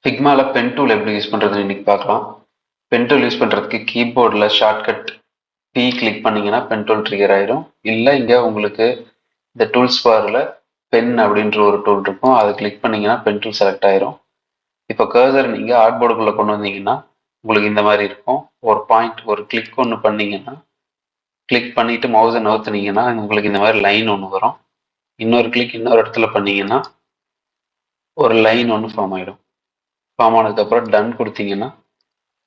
ஃபிக்மால pen tool எப்படி use பண்ணுறதுன்னு இன்னைக்கு பார்க்கலாம். பென் டூல் யூஸ் பண்ணுறதுக்கு கீபோர்டில் ஷார்ட்கட் பி கிளிக் பண்ணிங்கன்னா பென் டூல் ட்ரிகர் ஆயிரும். இல்லை இங்கே உங்களுக்கு இந்த டூல்ஸ் பாரில் பென் அப்படின்ற ஒரு டூல் இருக்கும், அதை கிளிக் பண்ணிங்கன்னா பென் டூல் செலக்ட் ஆயிரும். இப்போ கர்சர் நீங்கள் ஆர்ட் போர்டுக்குள்ளே கொண்டு வந்தீங்கன்னா உங்களுக்கு இந்த மாதிரி இருக்கும். ஒரு பாயிண்ட் ஒரு கிளிக் ஒன்று பண்ணிங்கன்னா, கிளிக் பண்ணிவிட்டு மவுஸை நவுத்துனீங்கன்னா உங்களுக்கு இந்த மாதிரி லைன் ஒன்று வரும். இன்னொரு கிளிக் இன்னொரு இடத்துல பண்ணிங்கன்னா ஒரு லைன் ஒன்று ஃபார்ம் ஆகிடும். ஃபார்ம் ஆனதுக்கப்புறம் டன் கொடுத்தீங்கன்னா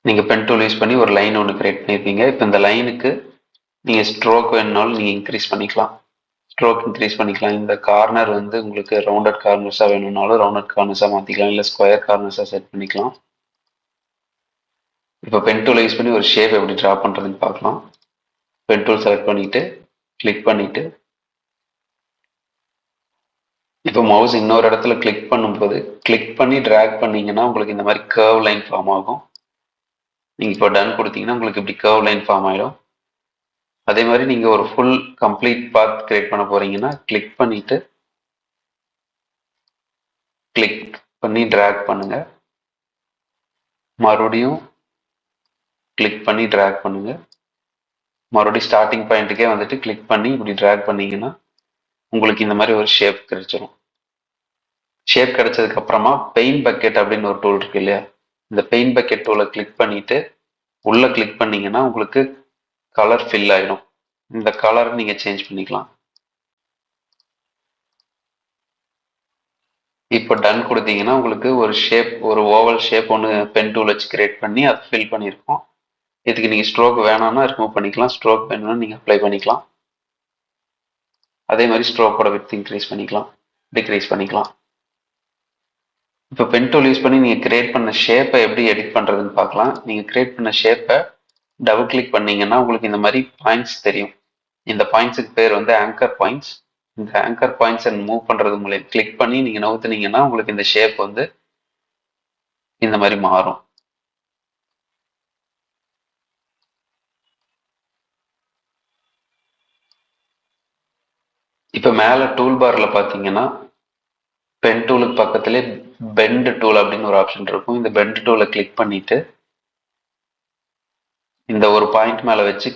நீங்கள் பென் டூல் யூஸ் பண்ணி ஒரு லைன் ஒன்று கிரியேட் பண்ணியிருப்பீங்க. இப்போ இந்த லைனுக்கு நீங்கள் ஸ்ட்ரோக் வேணுனாலும் நீங்கள் இன்க்ரீஸ் பண்ணிக்கலாம், ஸ்ட்ரோக் இன்க்ரீஸ் பண்ணிக்கலாம். இந்த கார்னர் வந்து உங்களுக்கு ரவுண்டட் கார்னர்ஸாக வேணும்னாலும் ரவுண்டட் கார்னர்ஸாக மாற்றிக்கலாம், இல்லை ஸ்கொயர் கார்னர்ஸாக செட் பண்ணிக்கலாம். இப்போ பென் டூலை யூஸ் பண்ணி ஒரு ஷேப் எப்படி ட்ரா பண்ணுறதுன்னு பார்க்கலாம். பென் டூல் செலக்ட் பண்ணிவிட்டு கிளிக் பண்ணிவிட்டு இப்போ மவுஸ் இன்னொரு இடத்துல கிளிக் பண்ணும்போது கிளிக் பண்ணி ட்ராக் பண்ணிங்கன்னா உங்களுக்கு இந்த மாதிரி கர்வ் லைன் ஃபார்ம் ஆகும். நீங்கள் இப்போ டன் கொடுத்தீங்கன்னா உங்களுக்கு இப்படி கர்வ் லைன் ஃபார்ம் ஆகிடும். அதே மாதிரி நீங்கள் ஒரு ஃபுல் கம்ப்ளீட் பாத் கிரியேட் பண்ண போகிறீங்கன்னா கிளிக் பண்ணிவிட்டு கிளிக் பண்ணி ட்ராக் பண்ணுங்கள், மறுபடியும் கிளிக் பண்ணி ட்ராக் பண்ணுங்கள், மறுபடியும் ஸ்டார்டிங் பாயிண்ட்டுக்கே வந்துட்டு கிளிக் பண்ணி இப்படி ட்ராக் பண்ணிங்கன்னா உங்களுக்கு இந்த மாதிரி ஒரு ஷேப் கிடைச்சிரும். ஷேப் கிடைச்சதுக்கு அப்புறமா பெயிண்ட் பக்கெட் அப்படின்னு ஒரு டூல் இருக்கு இல்லையா, இந்த பெயிண்ட் பக்கெட் டூலை கிளிக் பண்ணிட்டு உள்ள கிளிக் பண்ணீங்கன்னா உங்களுக்கு கலர் ஃபில் ஆகிடும். இந்த கலரை நீங்கள் சேஞ்ச் பண்ணிக்கலாம். இப்போ டன் கொடுத்தீங்கன்னா உங்களுக்கு ஒரு ஷேப், ஒரு ஓவல் ஷேப் ஒன்று பென் டூல் வச்சு கிரியேட் பண்ணி அதை ஃபில் பண்ணியிருக்கோம். இதுக்கு நீங்கள் ஸ்ட்ரோக் வேணாம்னா ரிமூவ் பண்ணிக்கலாம், ஸ்ட்ரோக் வேணும்னா நீங்கள் அப்ளை பண்ணிக்கலாம். அதே மாதிரி ஸ்ட்ரோக்கோட விட்த் இன்க்ரீஸ் பண்ணிக்கலாம், டிக்ரீஸ் பண்ணிக்கலாம். இப்போ பென் டூல் யூஸ் பண்ணி நீங்கள் கிரியேட் பண்ண ஷேப்பை எப்படி எடிட் பண்ணுறதுன்னு பார்க்கலாம். நீங்கள் கிரியேட் பண்ண ஷேப்பை டபுள் கிளிக் பண்ணீங்கன்னா உங்களுக்கு இந்த மாதிரி பாயிண்ட்ஸ் தெரியும். இந்த பாயிண்ட்ஸுக்கு பேர் வந்து ஆங்கர் பாயிண்ட்ஸ். இந்த ஆங்கர் பாயிண்ட்ஸை மூவ் பண்ணுறது மூலம் கிளிக் பண்ணி நீங்கள் நவுத்துனீங்கன்னா உங்களுக்கு இந்த ஷேப் வந்து இந்த மாதிரி மாறும். இப்போ மேலே டூல் பாரில் பார்த்தீங்கன்னா பென் டூலுக்கு பக்கத்துலேயே பெண்ட் டூல் அப்படின்னு ஒரு ஆப்ஷன் இருக்கும். இந்த பெண்ட் டூலை கிளிக் பண்ணிட்டு இந்த ஒரு பாயிண்ட் மேலே வச்சு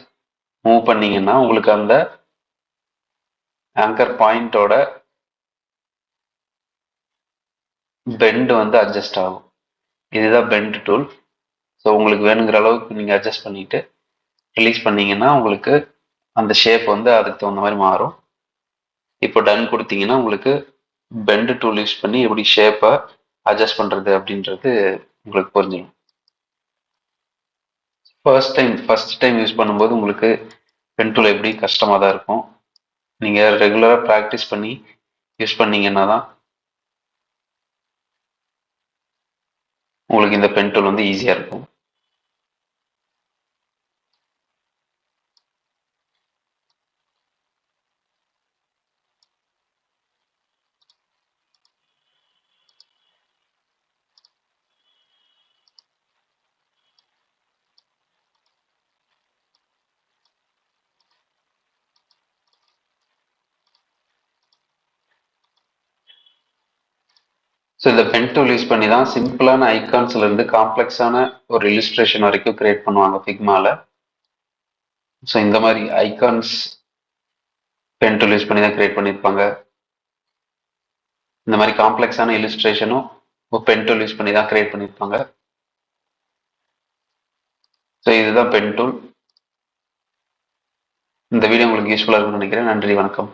மூவ் பண்ணீங்கன்னா உங்களுக்கு அந்த ஆங்கர் பாயிண்டோட பெண்ட் வந்து அட்ஜஸ்ட் ஆகும். இதுதான் பெண்ட் டூல். ஸோ உங்களுக்கு வேணுங்கிற அளவுக்கு நீங்கள் அட்ஜஸ்ட் பண்ணிட்டு ரிலீஸ் பண்ணீங்கன்னா உங்களுக்கு அந்த ஷேப் வந்து அதுக்கு தகுந்த மாதிரி மாறும். இப்போ டன் கொடுத்தீங்கன்னா உங்களுக்கு பெண்ட் டூல் யூஸ் பண்ணி எப்படி ஷேப்பை அட்ஜஸ்ட் பண்ணுறது அப்படின்றது உங்களுக்கு புரிஞ்சிடும். ஃபர்ஸ்ட் டைம் யூஸ் பண்ணும்போது உங்களுக்கு பென் டூல் எப்படி கஷ்டமாக தான் இருக்கும். நீங்கள் ரெகுலராக ப்ராக்டிஸ் பண்ணி யூஸ் பண்ணீங்கன்னா தான் உங்களுக்கு இந்த பென் டூல் வந்து ஈஸியாக இருக்கும். ஸோ இந்த பென் டூல் யூஸ் பண்ணி தான் சிம்பிளான ஐகான்ஸ்லேருந்து காம்ப்ளெக்ஸான ஒரு இல்லுஸ்ட்ரேஷன் வரைக்கும் கிரியேட் பண்ணுவாங்க ஃபிக்மாவில். ஸோ இந்த மாதிரி ஐகான்ஸ் பென் டூல் யூஸ் பண்ணி தான் கிரியேட் பண்ணியிருப்பாங்க. இந்த மாதிரி காம்ப்ளெக்ஸான இல்லுஸ்ட்ரேஷனும் பென் டூல் யூஸ் பண்ணி தான் கிரியேட் பண்ணியிருப்பாங்க. ஸோ இதுதான் பென் டூல். இந்த வீடியோ உங்களுக்கு யூஸ்ஃபுல்லாக இருக்கும்னு நினைக்கிறேன். நன்றி, வணக்கம்.